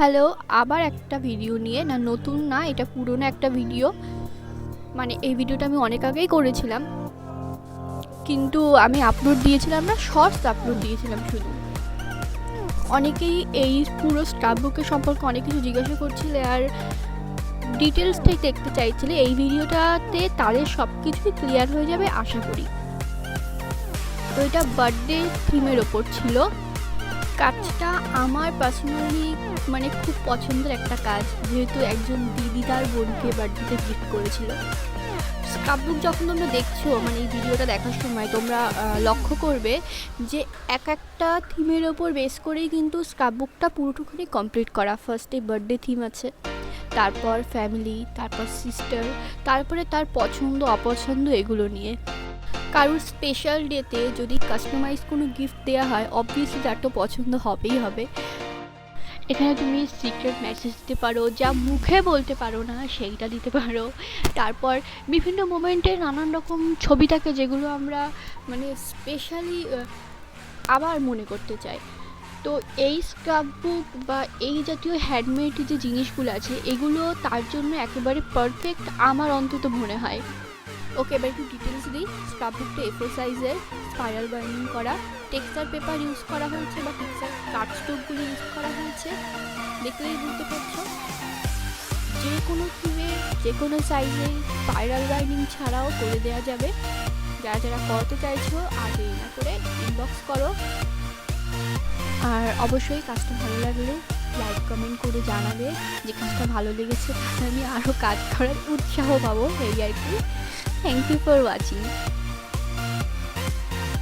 Hello, আবার একটা video নিয়ে না, নতুন না, এটা পুরনো একটা ভিডিও। মানে এই ভিডিওটা আমি অনেক আগেই করেছিলাম, কিন্তু আমি আপলোড দিয়েছিলাম না, শর্টস আপলোড দিয়েছিলাম শুধু। অনেকেই এই পুরো স্ক্র্যাপ বুকের সম্পর্কে অনেক কিছু জিজ্ঞাসা করছিলে আর ডিটেলসটাই দেখতে চাইছিলে। এই ভিডিওটাতে তাদের সব কিছুই ক্লিয়ার হয়ে যাবে আশা করি। তো এটা বার্থডে থিমের ওপর ছিল। কাজটা আমার পার্সোনালি মানে খুব পছন্দের একটা কাজ, যেহেতু একজন দিদি তার বোনকে বার্থডেতে গিফট করেছিল। স্ক্র্যাপ বুক যখন তোমরা দেখছো, মানে এই ভিডিওটা দেখার সময় তোমরা লক্ষ্য করবে যে এক একটা থিমের ওপর বেস করেই কিন্তু স্ক্র্যাপ বুকটা পুরোটুকুনি কমপ্লিট করা। ফার্স্টে বার্থডে থিম আছে, তারপর ফ্যামিলি, তারপর সিস্টার, তারপরে তার পছন্দ অপছন্দ এগুলো নিয়ে। কারোর স্পেশাল ডেতে যদি কাস্টমাইজ কোনো গিফট দেওয়া হয়, অবভিয়াসলি তার তো পছন্দ হবেই হবে। এখানে তুমি সিক্রেট মেসেজ দিতে পারো, যা মুখে বলতে পারো না সেইটা দিতে পারো। তারপর বিভিন্ন মোমেন্টে নানান রকম ছবি থাকে যেগুলো আমরা মানে স্পেশালি আবার মনে করতে চাই। তো এই স্ক্র্যাপ বুক বা এই জাতীয় হ্যান্ডমেড যে জিনিসগুলো আছে, এগুলো তার জন্য একেবারে পারফেক্ট আমার অন্তত মনে হয়। ওকে, এবার একটু ডিটেলস দিই। স্ক্র্যাপ বুকটা এ4 সাইজের, স্পাইরাল বাইন্ডিং করা, টেক্সচার পেপার ইউজ করা হয়েছে বা টেক্সচার কার্ডস্টোকগুলো ইউজ করা হয়েছে, দেখলেই বুঝতে পারছো। যে কোনো থিমে যে কোনো সাইজে স্পাইরাল বাইন্ডিং ছাড়াও করে দেওয়া যাবে। যারা যারা করতে চাইছো আগে না করে ইনবক্স করো। আর অবশ্যই কাজটা ভালো লাগলে লাইক কমেন্ট করে জানাবে যে কাজটা ভালো লেগেছে, তাহলে আমি আরও কাজ করার উৎসাহ পাবো, এই আর কি। Thank you for watching.